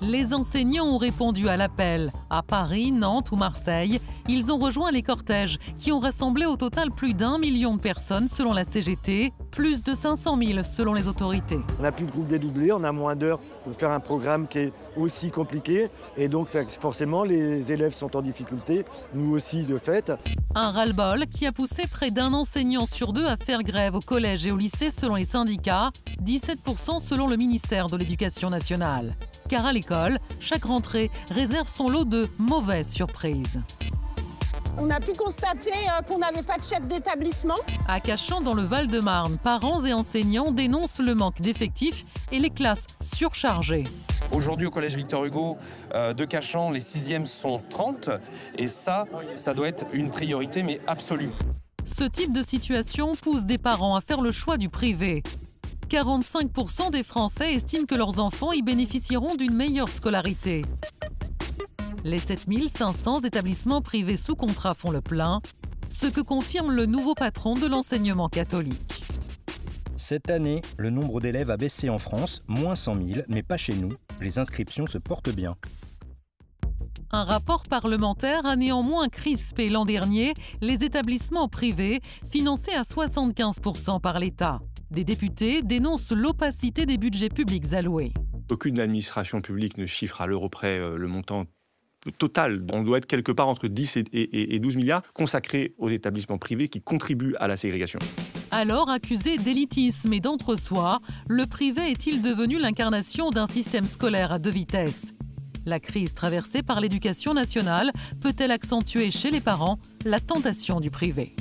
Les enseignants ont répondu à l'appel. À Paris, Nantes ou Marseille, ils ont rejoint les cortèges qui ont rassemblé au total plus d'1 million de personnes selon la CGT, plus de 500 000 selon les autorités. On n'a plus de groupe dédoublé, on a moins d'heures pour faire un programme qui est aussi compliqué. Et donc forcément, les élèves sont en difficulté, nous aussi de fait. Un ras-le-bol qui a poussé près d'un enseignant sur deux à faire grève au collège et au lycée selon les syndicats, 17% selon le ministère de l'Éducation nationale. Car à l'école, chaque rentrée réserve son lot de mauvaises surprises. On a pu constater qu'on n'avait pas de chef d'établissement. À Cachan, dans le Val-de-Marne, parents et enseignants dénoncent le manque d'effectifs et les classes surchargées. Aujourd'hui, au collège Victor Hugo de Cachan, les 6e sont 30. Et ça doit être une priorité, mais absolue. Ce type de situation pousse des parents à faire le choix du privé. 45% des Français estiment que leurs enfants y bénéficieront d'une meilleure scolarité. Les 7500 établissements privés sous contrat font le plein, ce que confirme le nouveau patron de l'enseignement catholique. Cette année, le nombre d'élèves a baissé en France, moins 100 000, mais pas chez nous. Les inscriptions se portent bien. Un rapport parlementaire a néanmoins crispé l'an dernier les établissements privés financés à 75% par l'État. Des députés dénoncent l'opacité des budgets publics alloués. Aucune administration publique ne chiffre à l'euro près le montant total. On doit être quelque part entre 10 et 12 milliards consacrés aux établissements privés qui contribuent à la ségrégation. Alors, accusé d'élitisme et d'entre-soi, le privé est-il devenu l'incarnation d'un système scolaire à deux vitesses ? La crise traversée par l'éducation nationale peut-elle accentuer chez les parents la tentation du privé ?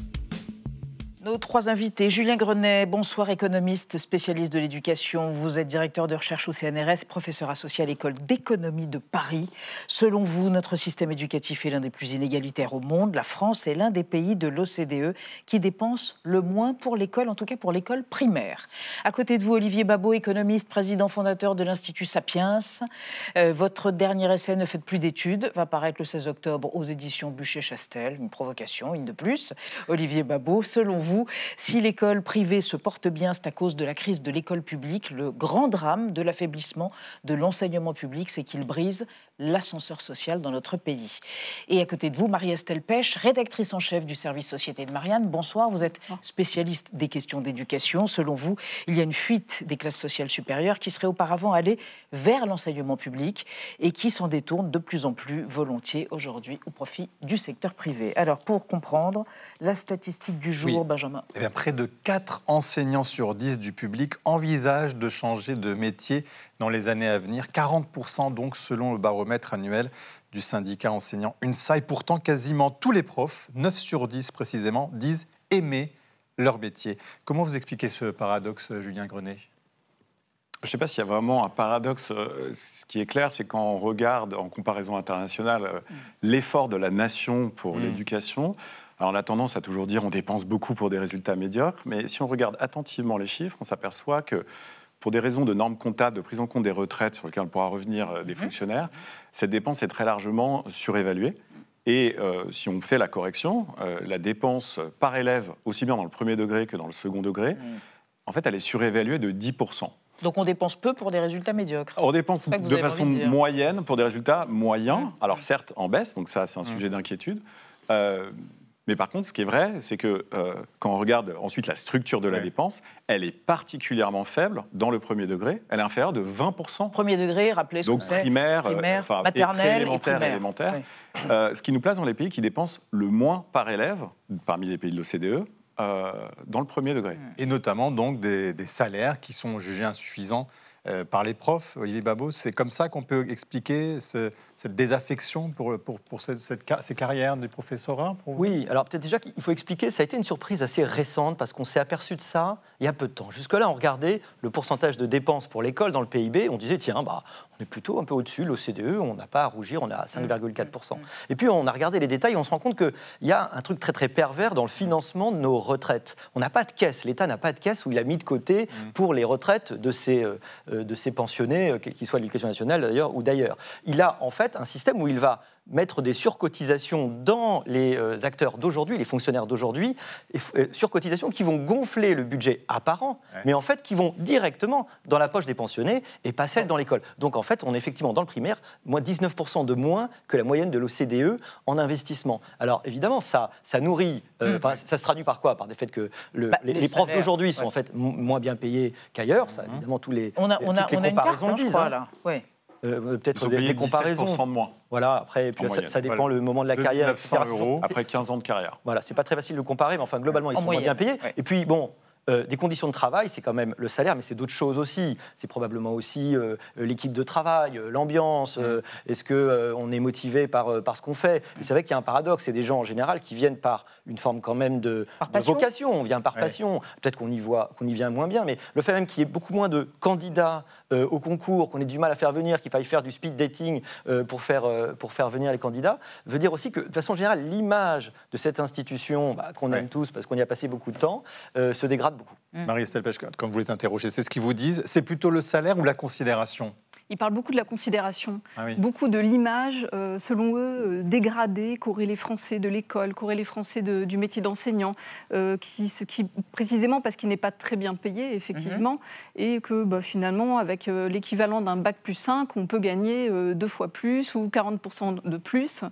Nos trois invités, Julien Grenet, bonsoir, économiste, spécialiste de l'éducation. Vous êtes directeur de recherche au CNRS, professeur associé à l'école d'économie de Paris. Selon vous, notre système éducatif est l'un des plus inégalitaires au monde. La France est l'un des pays de l'OCDE qui dépense le moins pour l'école, en tout cas pour l'école primaire. À côté de vous, Olivier Babot, économiste, président fondateur de l'Institut Sapiens. Votre dernier essai, Ne faites plus d'études, va paraître le 16 octobre aux éditions Buchet-Chastel. Une provocation, une de plus. Olivier Babot, selon vous, si l'école privée se porte bien, c'est à cause de la crise de l'école publique. Le grand drame de l'affaiblissement de l'enseignement public, c'est qu'il brise l'ascenseur social dans notre pays. Et à côté de vous, Marie-Estelle Pêche, rédactrice en chef du service Société de Marianne. Bonsoir, vous êtes spécialiste des questions d'éducation. Selon vous, il y a une fuite des classes sociales supérieures qui seraient auparavant allées vers l'enseignement public et qui s'en détournent de plus en plus volontiers aujourd'hui au profit du secteur privé. Alors, pour comprendre, la statistique du jour, Benjamin. Eh bien, près de 4 enseignants sur 10 du public envisagent de changer de métier dans les années à venir. 40% donc, selon le baromètre annuel du syndicat enseignant UNSA. Et pourtant, quasiment tous les profs, 9 sur 10 précisément, disent aimer leur métier. Comment vous expliquez ce paradoxe, Julien Grenet ? Je ne sais pas s'il y a vraiment un paradoxe. Ce qui est clair, c'est quand on regarde en comparaison internationale l'effort de la nation pour l'éducation. Alors on a tendance à toujours dire on dépense beaucoup pour des résultats médiocres, mais si on regarde attentivement les chiffres, on s'aperçoit que pour des raisons de normes comptables, de prise en compte des retraites sur lesquelles on pourra revenir des fonctionnaires, cette dépense est très largement surévaluée. Et si on fait la correction, la dépense par élève, aussi bien dans le premier degré que dans le second degré, en fait, elle est surévaluée de 10%. Donc on dépense peu pour des résultats médiocres. On dépense de façon moyenne pour des résultats moyens. Alors certes en baisse, donc ça c'est un sujet d'inquiétude. Mais par contre, ce qui est vrai, c'est que quand on regarde ensuite la structure de la dépense, elle est particulièrement faible dans le premier degré. Elle est inférieure de 20%. Premier degré, rappelez ce que c'est. Donc primaire, maternelle et élémentaire. Ce qui nous place dans les pays qui dépensent le moins par élève, parmi les pays de l'OCDE, dans le premier degré. Et notamment donc des salaires qui sont jugés insuffisants par les profs. Olivier Babot, c'est comme ça qu'on peut expliquer cette désaffection pour ces carrières des professorats pour vous ? Oui, alors peut-être déjà qu'il faut expliquer, ça a été une surprise assez récente parce qu'on s'est aperçu de ça il y a peu de temps. Jusque-là, on regardait le pourcentage de dépenses pour l'école dans le PIB, on disait tiens, on est plutôt un peu au-dessus, l'OCDE, on n'a pas à rougir, on est à 5,4%. Et puis on a regardé les détails et on se rend compte qu'il y a un truc très très pervers dans le financement de nos retraites. On n'a pas de caisse, l'État n'a pas de caisse où il a mis de côté pour les retraites de ces pensionnés, qu'ils soient de l'éducation nationale d'ailleurs ou d'ailleurs. Il a en fait fait un système où il va mettre des surcotisations dans les acteurs d'aujourd'hui, les fonctionnaires d'aujourd'hui, surcotisations qui vont gonfler le budget apparent, mais en fait qui vont directement dans la poche des pensionnés et pas celle dans l'école. Donc en fait, on est effectivement dans le primaire, moins 19% de moins que la moyenne de l'OCDE en investissement. Alors évidemment, ça nourrit, ça se traduit par quoi? Par des faits que les profs d'aujourd'hui sont en fait moins bien payés qu'ailleurs. Ça, évidemment, toutes les comparaisons disent. Peut-être des comparaisons. 17% de moins. Voilà, après, et puis ça dépend le moment de la carrière. 900 € après 15 ans de carrière. Voilà, c'est pas très facile de comparer, mais enfin, globalement, ils sont moins bien payés. Et puis, bon, des conditions de travail, c'est quand même le salaire, mais c'est d'autres choses aussi. C'est probablement aussi l'équipe de travail, l'ambiance. Est-ce qu'on est motivé par ce qu'on fait? C'est vrai qu'il y a un paradoxe. C'est des gens en général qui viennent par une forme quand même de vocation. On vient par passion. Peut-être qu'on y vient moins bien, mais le fait même qu'il y ait beaucoup moins de candidats au concours, qu'on ait du mal à faire venir, qu'il faille faire du speed dating pour faire venir les candidats, veut dire aussi que, de façon générale, l'image de cette institution qu'on aime tous parce qu'on y a passé beaucoup de temps se dégrade beaucoup. Marie-Estelle Pech, quand vous les interrogez, c'est ce qu'ils vous disent? C'est plutôt le salaire ou la considération? Ils parlent beaucoup de la considération, beaucoup de l'image, selon eux, dégradée qu'auraient les Français de l'école, qu'auraient les Français du métier d'enseignant, qui précisément parce qu'il n'est pas très bien payé, effectivement, et que finalement, avec l'équivalent d'un bac plus 5, on peut gagner 2 fois plus ou 40% de plus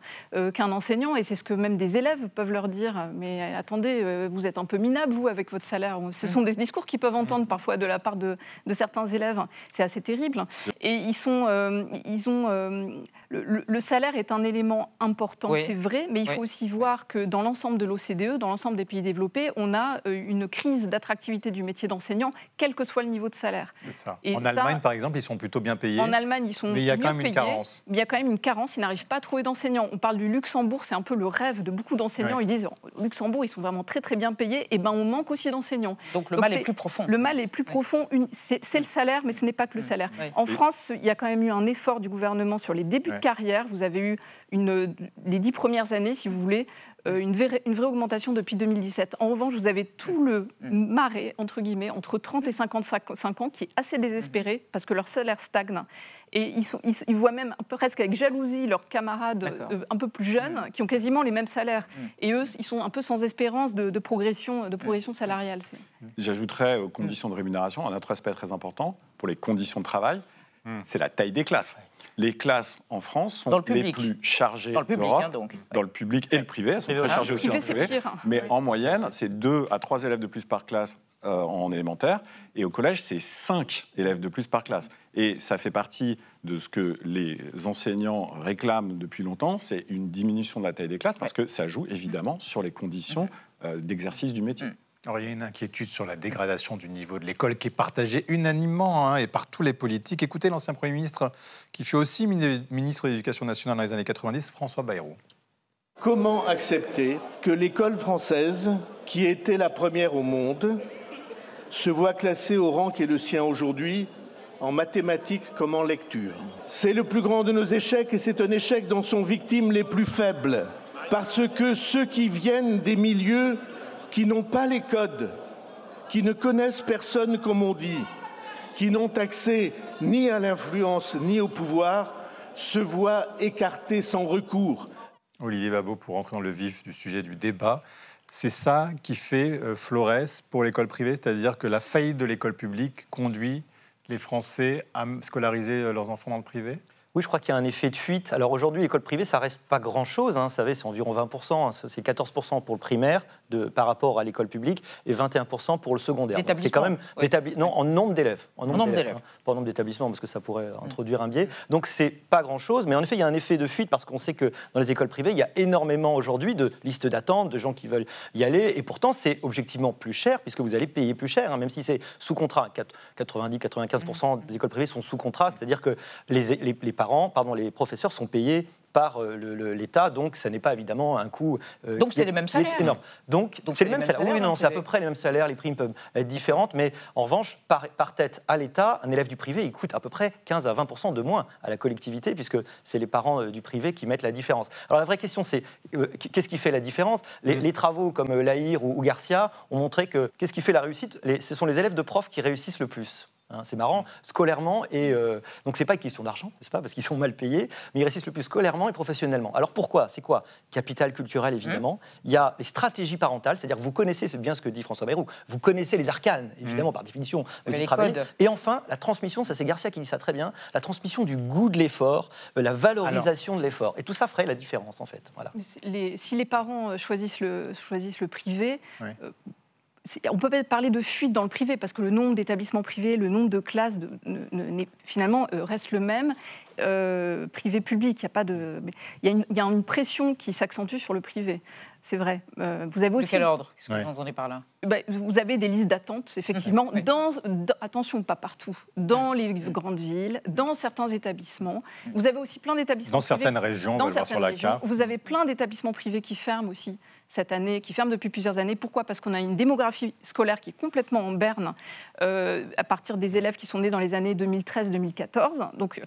qu'un enseignant. Et c'est ce que même des élèves peuvent leur dire. Mais attendez, vous êtes un peu minable, vous, avec votre salaire. Ce sont des discours qu'ils peuvent entendre parfois de la part de certains élèves. C'est assez terrible. Et le salaire est un élément important, c'est vrai, mais il faut aussi voir que dans l'ensemble de l'OCDE, dans l'ensemble des pays développés, on a une crise d'attractivité du métier d'enseignant, quel que soit le niveau de salaire. C'est ça. En Allemagne, par exemple, ils sont plutôt bien payés. En Allemagne, ils sont mieux payés. Mais il y a quand même une carence. Il y a quand même une carence, ils n'arrivent pas à trouver d'enseignants. On parle du Luxembourg, c'est un peu le rêve de beaucoup d'enseignants. Ils disent, au Luxembourg, ils sont vraiment très très bien payés, et on manque aussi d'enseignants. Donc le mal est plus profond. Le mal est plus profond, c'est le salaire, mais ce n'est pas que le salaire. En France, il y a quand même eu un effort du gouvernement sur les débuts de carrière. Vous avez eu les 10 premières années, si vous voulez, une vraie augmentation depuis 2017. En revanche, vous avez tout le marais, entre guillemets, entre 30 et 55 ans, qui est assez désespéré parce que leur salaire stagne. Et ils voient même presque avec jalousie leurs camarades un peu plus jeunes qui ont quasiment les mêmes salaires. Et eux, ils sont un peu sans espérance de progression salariale. J'ajouterais aux conditions de rémunération un autre aspect très important pour les conditions de travail. C'est la taille des classes. Les classes en France sont les plus chargées d'Europe, dans le public et le privé. Elles sont très chargées aussi dans le privé. Mais en moyenne, c'est 2 à 3 élèves de plus par classe en élémentaire. Et au collège, c'est 5 élèves de plus par classe. Et ça fait partie de ce que les enseignants réclament depuis longtemps, c'est une diminution de la taille des classes, parce que ça joue évidemment sur les conditions d'exercice du métier. Alors, il y a une inquiétude sur la dégradation du niveau de l'école qui est partagée unanimement et par tous les politiques. Écoutez l'ancien Premier ministre, qui fut aussi ministre de l'Éducation nationale dans les années 90, François Bayrou. Comment accepter que l'école française, qui était la première au monde, se voit classée au rang qui est le sien aujourd'hui, en mathématiques comme en lecture? C'est le plus grand de nos échecs et c'est un échec dont sont victimes les plus faibles. Parce que ceux qui viennent des milieux qui n'ont pas les codes, qui ne connaissent personne comme on dit, qui n'ont accès ni à l'influence ni au pouvoir, se voient écartés sans recours. Olivier Babot, pour entrer dans le vif du sujet du débat, c'est ça qui fait Florès pour l'école privée, c'est-à-dire que la faillite de l'école publique conduit les Français à scolariser leurs enfants dans le privé ? Oui, je crois qu'il y a un effet de fuite. Alors aujourd'hui, l'école privée, ça reste pas grand-chose. Vous savez, c'est environ 20%. C'est 14% pour le primaire par rapport à l'école publique et 21% pour le secondaire. C'est quand même non, en nombre d'élèves. En nombre d'élèves. Pas en nombre d'établissements, parce que ça pourrait introduire un biais. Donc c'est pas grand-chose. Mais en effet, il y a un effet de fuite parce qu'on sait que dans les écoles privées, il y a énormément aujourd'hui de listes d'attente, de gens qui veulent y aller. Et pourtant, c'est objectivement plus cher puisque vous allez payer plus cher, même si c'est sous contrat. 90-95% des écoles privées sont sous contrat. C'est-à-dire que les professeurs sont payés par l'État, donc ça n'est pas évidemment un coût donc c'est les mêmes salaires. Énorme. Donc c'est les mêmes salaires. Oui, non, c'est à peu près les mêmes salaires, les primes peuvent être différentes, mais en revanche, par tête à l'État, un élève du privé, il coûte à peu près 15 à 20% de moins à la collectivité, puisque c'est les parents du privé qui mettent la différence. Alors la vraie question, c'est qu'est-ce qui fait la différence ? Les travaux comme Lahire ou Garcia ont montré que qu'est-ce qui fait la réussite ? Ce sont les élèves de profs qui réussissent le plus. hein, c'est marrant, scolairement. Et donc, c'est pas une question d'argent, n'est-ce pas, parce qu'ils sont mal payés, mais ils réussissent le plus scolairement et professionnellement. Alors, pourquoi? C'est quoi? Capital culturel, évidemment. Il y a les stratégies parentales, c'est-à-dire que vous connaissez, c'est bien ce que dit François Bayrou, vous connaissez les arcanes, évidemment, par définition. Vous y travaillez. Et enfin, la transmission, ça c'est Garcia qui dit ça très bien, la transmission du goût de l'effort, la valorisation de l'effort. Et tout ça ferait la différence, en fait. Voilà. Si les parents choisissent le privé, on peut peut-être parler de fuite dans le privé, parce que le nombre d'établissements privés, le nombre de classes, finalement, reste le même. Privé-public, il y a une pression qui s'accentue sur le privé. C'est vrai. Vous avez aussi... De quel ordre? Qu'est-ce que vous entendez par là? Vous avez des listes d'attente, effectivement. Attention, pas partout. Dans les grandes villes, dans certains établissements. Vous avez aussi plein d'établissements privés. Dans certaines régions, on va le voir sur la carte. Vous avez plein d'établissements privés qui ferment aussi cette année, qui ferment depuis plusieurs années. Pourquoi? Parce qu'on a une démographie scolaire qui est complètement en berne à partir des élèves qui sont nés dans les années 2013-2014. Donc,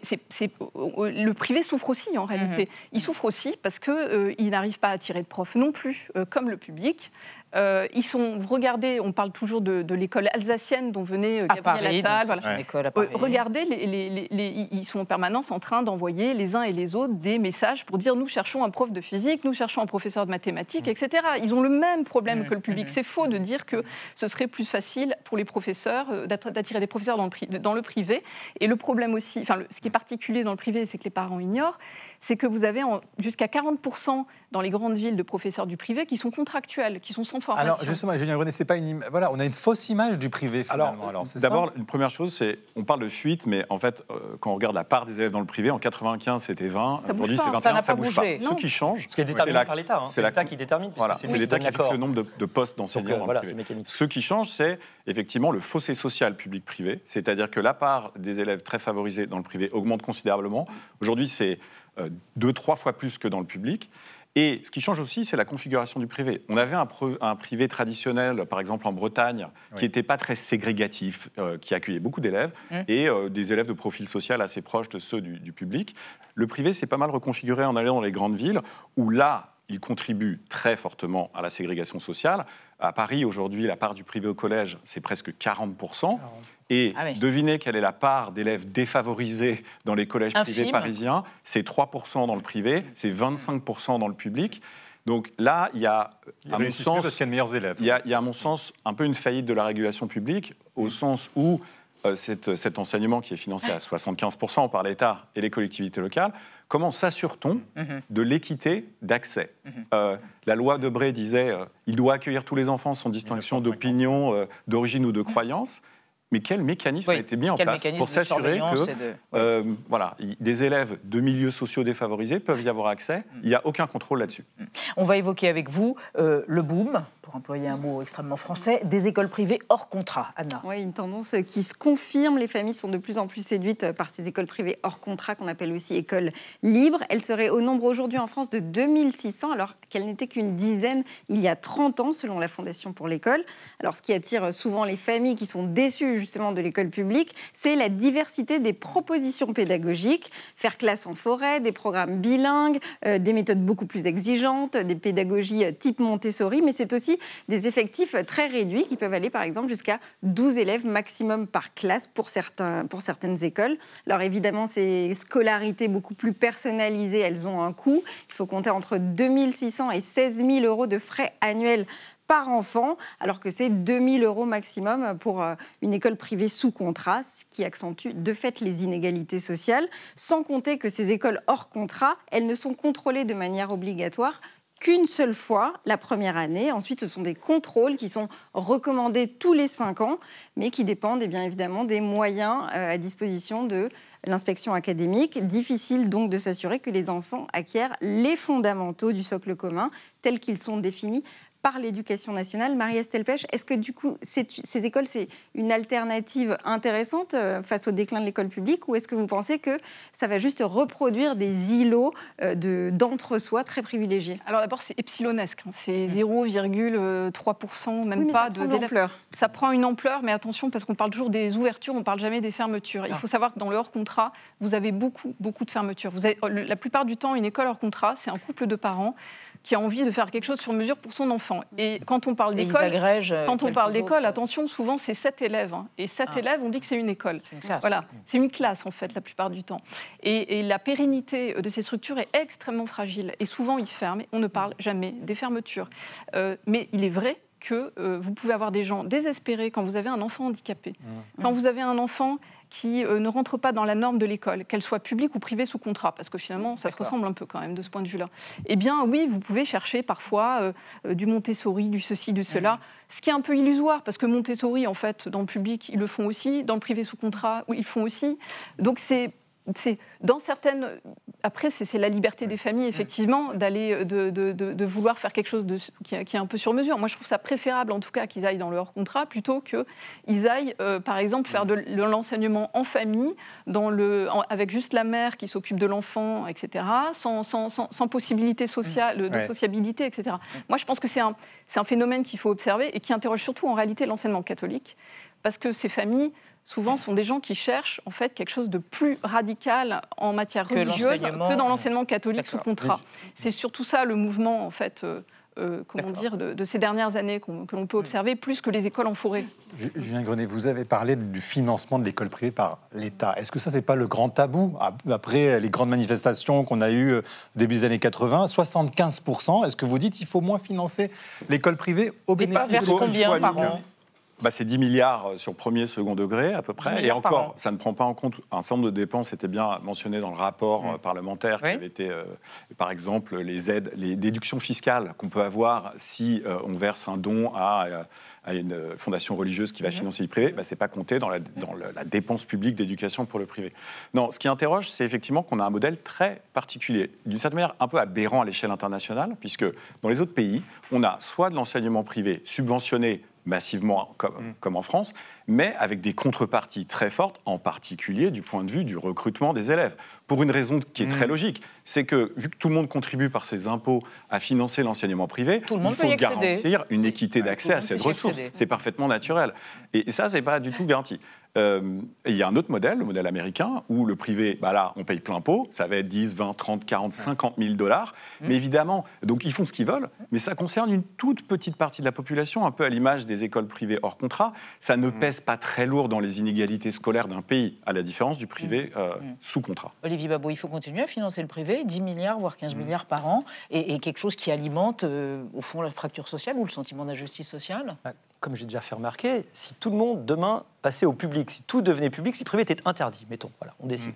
le privé souffre aussi, en réalité. Il souffre aussi parce qu'il n'arrive pas à attirer de profs non plus, comme le public. Regardez, on parle toujours de l'école alsacienne dont venait Gabriel Attal. Voilà. Regardez, ils sont en permanence en train d'envoyer les uns et les autres des messages pour dire nous cherchons un prof de physique, nous cherchons un professeur de mathématiques, etc. Ils ont le même problème que le public. C'est faux de dire que ce serait plus facile pour les professeurs d'attirer des professeurs dans le privé. Et le problème aussi, ce qui est particulier dans le privé, c'est que les parents ignorent, c'est que vous avez jusqu'à 40% dans les grandes villes de professeurs du privé qui sont contractuels, qui sont sans formation. Alors justement, Julien Grenet, c'est pas voilà, on a une fausse image du privé finalement. Alors d'abord, une première chose, c'est on parle de fuite, mais en fait, quand on regarde la part des élèves dans le privé, en 95 c'était 20, aujourd'hui c'est 21, ça bouge pas. Ce qui change, ce qui est déterminé par l'État, c'est l'État qui détermine. Voilà, c'est l'État qui fixe le nombre de postes d'enseignants dans le privé. Ce qui change, c'est effectivement le fossé social public-privé, c'est-à-dire que la part des élèves très favorisés dans le privé augmente considérablement. Aujourd'hui, c'est 2-3 fois plus que dans le public. Et ce qui change aussi, c'est la configuration du privé. On avait un privé traditionnel, par exemple en Bretagne, qui n'était pas très ségrégatif, qui accueillait beaucoup d'élèves, et des élèves de profil social assez proches de ceux du public. Le privé s'est pas mal reconfiguré en allant dans les grandes villes, où là, il contribue très fortement à la ségrégation sociale. À Paris, aujourd'hui, la part du privé au collège, c'est presque 40%. Et devinez quelle est la part d'élèves défavorisés dans les collèges privés parisiens. C'est 3% dans le privé, c'est 25% dans le public. Donc là, il y a, à mon sens, parce qu'il y a de meilleurs élèves. Il y a, à mon sens, un peu une faillite de la régulation publique, au sens où cet enseignement qui est financé à 75% par l'État et les collectivités locales, comment s'assure-t-on de l'équité d'accès? La loi Debré disait il doit accueillir tous les enfants sans distinction d'opinion, d'origine ou de croyance. Mais quel mécanisme a été mis en place pour s'assurer que des élèves de milieux sociaux défavorisés peuvent y avoir accès? Il n'y a aucun contrôle là-dessus. On va évoquer avec vous le boom, pour employer un mot extrêmement français, des écoles privées hors contrat. Anna. Oui, une tendance qui se confirme. Les familles sont de plus en plus séduites par ces écoles privées hors contrat, qu'on appelle aussi écoles libres. Elles seraient au nombre aujourd'hui en France de 2600, alors qu'elles n'étaient qu'une dizaine il y a 30 ans, selon la Fondation pour l'école. Alors, ce qui attire souvent les familles qui sont déçues justement de l'école publique, c'est la diversité des propositions pédagogiques. Faire classe en forêt, des programmes bilingues, des méthodes beaucoup plus exigeantes, des pédagogies type Montessori, mais c'est aussi des effectifs très réduits qui peuvent aller par exemple jusqu'à 12 élèves maximum par classe pour certaines écoles. Alors évidemment, ces scolarités beaucoup plus personnalisées, elles ont un coût. Il faut compter entre 2 600 et 16 000 euros de frais annuels par enfant, alors que c'est 2 000 euros maximum pour une école privée sous contrat, ce qui accentue de fait les inégalités sociales. Sans compter que ces écoles hors contrat, elles ne sont contrôlées de manière obligatoire qu'une seule fois, la première année. Ensuite, ce sont des contrôles qui sont recommandés tous les 5 ans, mais qui dépendent bien évidemment des moyens à disposition de l'inspection académique. Difficile donc de s'assurer que les enfants acquièrent les fondamentaux du socle commun, tels qu'ils sont définis par l'Éducation nationale. Marie-Estelle Pech, est-ce que du coup, ces écoles, c'est une alternative intéressante face au déclin de l'école publique, ou est-ce que vous pensez que ça va juste reproduire des îlots d'entre-soi très privilégiés? Alors d'abord, c'est epsilonesque, c'est 0,3%, même pas d'élèves. Ça prend une ampleur, mais attention, parce qu'on parle toujours des ouvertures, on ne parle jamais des fermetures. Il faut savoir que dans le hors-contrat, vous avez beaucoup de fermetures. La plupart du temps, une école hors contrat, c'est un couple de parents qui a envie de faire quelque chose sur mesure pour son enfant. Et quand on parle d'école, attention, souvent c'est 7 élèves. Hein. Et 7 élèves, on dit que c'est une école. C'est une classe. Voilà, c'est une classe en fait, la plupart du temps. Et la pérennité de ces structures est extrêmement fragile. Et souvent, ils ferment. On ne parle jamais des fermetures. Mais il est vrai que vous pouvez avoir des gens désespérés quand vous avez un enfant handicapé, quand vous avez un enfant qui ne rentre pas dans la norme de l'école, qu'elle soit publique ou privée sous contrat, parce que finalement, ça se ressemble un peu quand même de ce point de vue-là. Eh bien, oui, vous pouvez chercher parfois du Montessori, du ceci, du cela, ce qui est un peu illusoire, parce que Montessori, en fait, dans le public, ils le font aussi, dans le privé sous contrat, ils le font aussi. Donc, c'est dans certaines... Après, c'est la liberté des familles, effectivement, d'aller, de vouloir faire quelque chose qui est un peu sur mesure. Moi, je trouve ça préférable, en tout cas, qu'ils aillent dans le hors-contrat, plutôt qu'ils aillent, par exemple, faire de l'enseignement en famille, avec juste la mère qui s'occupe de l'enfant, etc., sans possibilité sociale, de sociabilité, etc. Moi, je pense que c'est un phénomène qu'il faut observer et qui interroge surtout, en réalité, l'enseignement catholique, parce que ces familles... souvent, sont des gens qui cherchent en fait quelque chose de plus radical en matière religieuse que dans l'enseignement catholique sous contrat. C'est surtout ça le mouvement en fait, de ces dernières années que l'on peut observer, plus que les écoles en forêt. Julien Grenet, vous avez parlé du financement de l'école privée par l'État. Est-ce que ça, c'est pas le grand tabou après les grandes manifestations qu'on a eues début des années 80, 75%. Est-ce que vous dites qu'il faut moins financer l'école privée au bénéfice vers combien par an? C'est 10 milliards sur premier, second degré à peu près. Et encore, ça ne prend pas en compte un certain nombre de dépenses, c'était bien mentionné dans le rapport parlementaire, qui avait été, par exemple, les aides, les déductions fiscales qu'on peut avoir si on verse un don à une fondation religieuse qui va financer le privé, ce n'est pas compté dans la dépense publique d'éducation pour le privé. Non, ce qui interroge, c'est effectivement qu'on a un modèle très particulier, d'une certaine manière un peu aberrant à l'échelle internationale, puisque dans les autres pays, on a soit de l'enseignement privé subventionné massivement comme en France, mais avec des contreparties très fortes, en particulier du point de vue du recrutement des élèves. Pour une raison qui est très logique, c'est que vu que tout le monde contribue par ses impôts à financer l'enseignement privé, il faut garantir une équité d'accès à cette ressource. C'est parfaitement naturel. Et ça, c'est pas du tout garanti. Il y a un autre modèle, le modèle américain, où le privé, là, on paye plein pot, ça va être 10, 20, 30, 40, 50 000 $. Mais évidemment, donc ils font ce qu'ils veulent, mais ça concerne une toute petite partie de la population, un peu à l'image des écoles privées hors contrat. Ça ne pèse pas très lourd dans les inégalités scolaires d'un pays, à la différence du privé sous contrat. Olivier Babot, il faut continuer à financer le privé, 10 milliards, voire 15 milliards par an, et quelque chose qui alimente, au fond, la fracture sociale ou le sentiment d'injustice sociale. Comme j'ai déjà fait remarquer, si tout le monde, demain, passait au public, si tout devenait public, si le privé était interdit, mettons, voilà, on décide,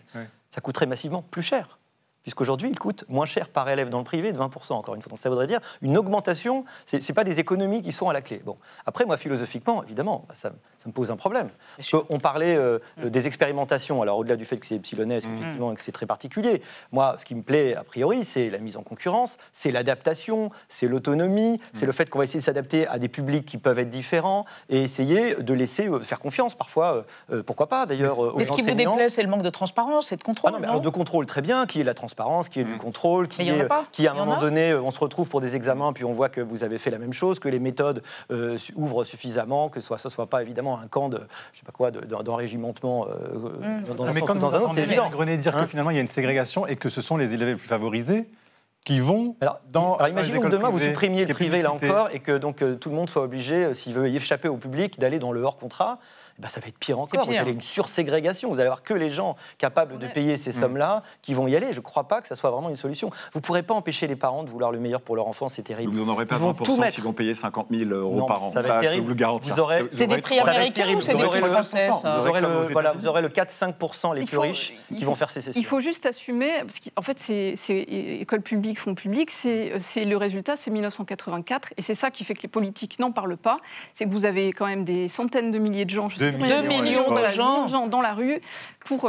ça coûterait massivement plus cher. Puisqu'aujourd'hui, il coûte moins cher par élève dans le privé de 20%, encore une fois. Donc ça voudrait dire une augmentation, ce n'est pas des économies qui sont à la clé. Bon. Après, moi, philosophiquement, évidemment, ça me pose un problème. Parce qu'on parlait des expérimentations, alors au-delà du fait que c'est epsilonesque, effectivement, et que c'est très particulier. Moi, ce qui me plaît, a priori, c'est la mise en concurrence, c'est l'adaptation, c'est l'autonomie, c'est le fait qu'on va essayer de s'adapter à des publics qui peuvent être différents et essayer de laisser faire confiance, parfois, pourquoi pas, d'ailleurs, aux enseignants. Mais ce qui vous déplaît, c'est le manque de transparence et de contrôle, alors, de contrôle, très bien, qui est la transparence, qui est du contrôle, qui à un moment donné, on se retrouve pour des examens, puis on voit que vous avez fait la même chose, que les méthodes ouvrent suffisamment, que ce soit pas évidemment un camp de, je sais pas quoi, d'enrégimentement dans un sens ou dans un autre, c'est évident. Grenet dire que finalement il y a une ségrégation et que ce sont les élèves les plus favorisés qui vont alors imaginons que demain vous supprimiez le privé là encore et que donc tout le monde soit obligé, s'il veut y échapper au public, d'aller dans le hors contrat. Ça va être pire encore. Vous allez une surségrégation. Vous allez avoir que les gens capables de payer ces sommes-là qui vont y aller. Je ne crois pas que ça soit vraiment une solution. Vous ne pourrez pas empêcher les parents de vouloir le meilleur pour leur enfant. C'est terrible. Vous n'en aurez pas 20% qui vont payer 50 000 € par an. Ça va être terrible. Je peux vous le garantir. C'est des prix américains ou c'est des prix français? Vous aurez le 4-5% les plus riches qui vont faire sécession. Il faut juste assumer, parce qu'en fait, c'est école publique, fonds publics, c'est le résultat, c'est 1984. Et c'est ça qui fait que les politiques n'en parlent pas. C'est que vous avez quand même des centaines de milliers de gens, 2 millions de gens dans la rue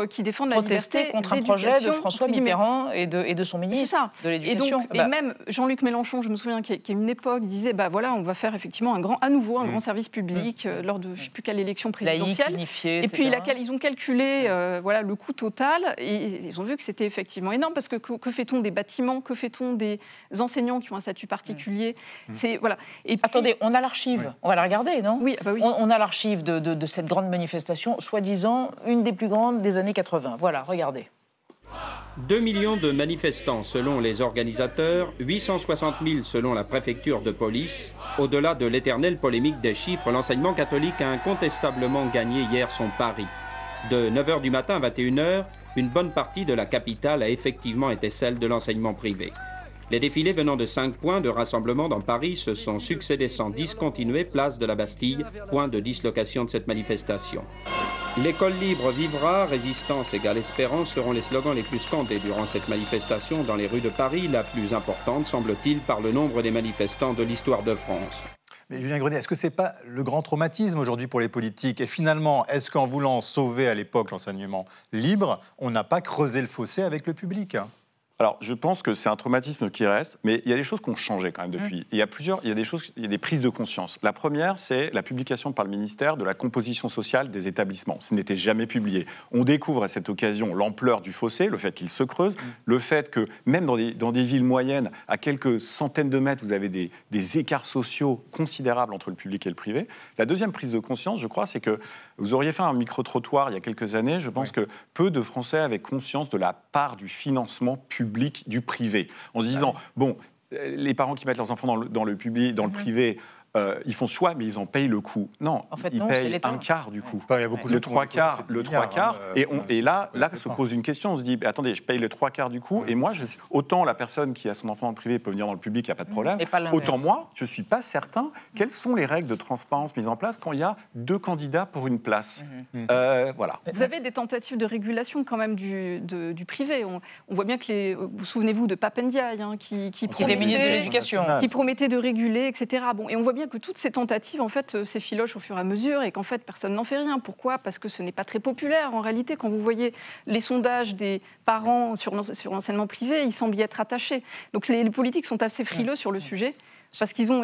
qui défendent la liberté contre un projet de François Mitterrand et de son ministre de l'Éducation. Et même Jean-Luc Mélenchon, je me souviens qu'à une époque, disait voilà, on va faire effectivement un grand service public lors de je ne sais plus quelle élection présidentielle. Unifié, et puis ils ont calculé le coût total et ils ont vu que c'était effectivement énorme parce que fait-on des bâtiments, que fait-on des enseignants qui ont un statut particulier. C'est voilà. Et puis, attendez, on a l'archive. On va la regarder, non? Oui, oui. On a l'archive de cette grande manifestation, soi-disant une des plus grandes des années 80. Voilà, regardez. 2 millions de manifestants selon les organisateurs, 860 000 selon la préfecture de police. Au-delà de l'éternelle polémique des chiffres, l'enseignement catholique a incontestablement gagné hier son pari. De 9h du matin à 21h, une bonne partie de la capitale a effectivement été celle de l'enseignement privé. Les défilés venant de 5 points de rassemblement dans Paris se sont succédés sans discontinuer, place de la Bastille, point de dislocation de cette manifestation. L'école libre vivra, résistance égale espérance seront les slogans les plus scandés durant cette manifestation dans les rues de Paris, la plus importante, semble-t-il, par le nombre des manifestants de l'histoire de France. Mais Julien Grenet, est-ce que ce n'est pas le grand traumatisme aujourd'hui pour les politiques? Et finalement, est-ce qu'en voulant sauver à l'époque l'enseignement libre, on n'a pas creusé le fossé avec le public? Alors, je pense que c'est un traumatisme qui reste, mais il y a des choses qui ont changé quand même depuis. Il y a des prises de conscience. La première, c'est la publication par le ministère de la composition sociale des établissements. Ce n'était jamais publié. On découvre à cette occasion l'ampleur du fossé, le fait qu'il se creuse, le fait que même dans des villes moyennes, à quelques centaines de mètres, vous avez des écarts sociaux considérables entre le public et le privé. La deuxième prise de conscience, je crois, c'est que vous auriez fait un micro-trottoir il y a quelques années. Je pense que peu de Français avaient conscience de la part du financement public du privé, en se disant, bon, les parents qui mettent leurs enfants dans le privé, ils font choix, mais ils en payent le coût. Non, en fait, ils payent un quart du coût. Il y a beaucoup le trois quarts. Et là se pose une question. On se dit, attendez, je paye le 3/4 du coût. Et moi, autant la personne qui a son enfant dans le privé peut venir dans le public, il n'y a pas de problème. Autant moi, je ne suis pas certain quelles sont les règles de transparence mises en place quand il y a 2 candidats pour une place. Voilà. Vous avez des tentatives de régulation quand même du privé. On voit bien que vous souvenez-vous de Pape Ndiaye, qui promettait de réguler, etc. Bon, et on voit bien que toutes ces tentatives, en fait, s'effilochent au fur et à mesure et qu'en fait, personne n'en fait rien. Pourquoi? Parce que ce n'est pas très populaire. En réalité, quand vous voyez les sondages des parents sur l'enseignement privé, ils semblent y être attachés. Donc les politiques sont assez frileux sur le sujet. Parce qu'ils ont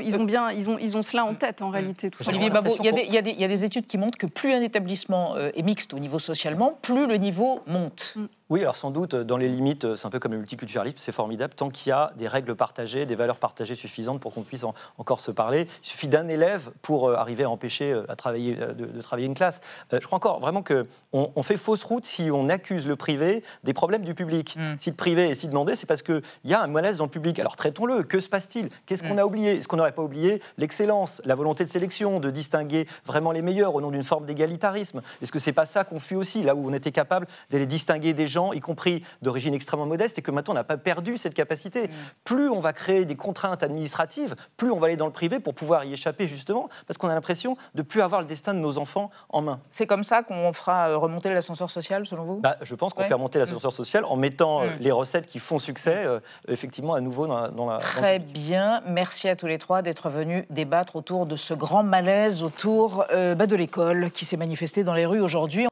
cela en tête, en réalité. Tout Olivier Babot, il y a des études qui montrent que plus un établissement est mixte au niveau socialement, plus le niveau monte. Oui, alors sans doute, dans les limites, c'est un peu comme le multiculturalisme, c'est formidable, tant qu'il y a des règles partagées, des valeurs partagées suffisantes pour qu'on puisse encore se parler. Il suffit d'un élève pour arriver à empêcher de travailler une classe. Je crois encore vraiment qu'on fait fausse route si on accuse le privé des problèmes du public. Si le privé est si demandé, c'est parce qu'il y a un malaise dans le public. Alors traitons-le, que se passe-t-il? Qu'est-ce qu'on a oublié? Est-ce qu'on n'aurait pas oublié l'excellence, la volonté de sélection, de distinguer vraiment les meilleurs au nom d'une forme d'égalitarisme? Est-ce que c'est pas ça qu'on fuit aussi, là où on était capable d'aller distinguer des gens, y compris d'origine extrêmement modeste, et que maintenant on n'a pas perdu cette capacité. Plus on va créer des contraintes administratives, plus on va aller dans le privé pour pouvoir y échapper, justement, parce qu'on a l'impression de ne plus avoir le destin de nos enfants en main. C'est comme ça qu'on fera remonter l'ascenseur social, selon vous? Je pense qu'on fait remonter l'ascenseur social en mettant les recettes qui font succès, effectivement, à nouveau dans la... Très bien. Merci à tous les trois d'être venus débattre autour de ce grand malaise autour de l'école qui s'est manifesté dans les rues aujourd'hui.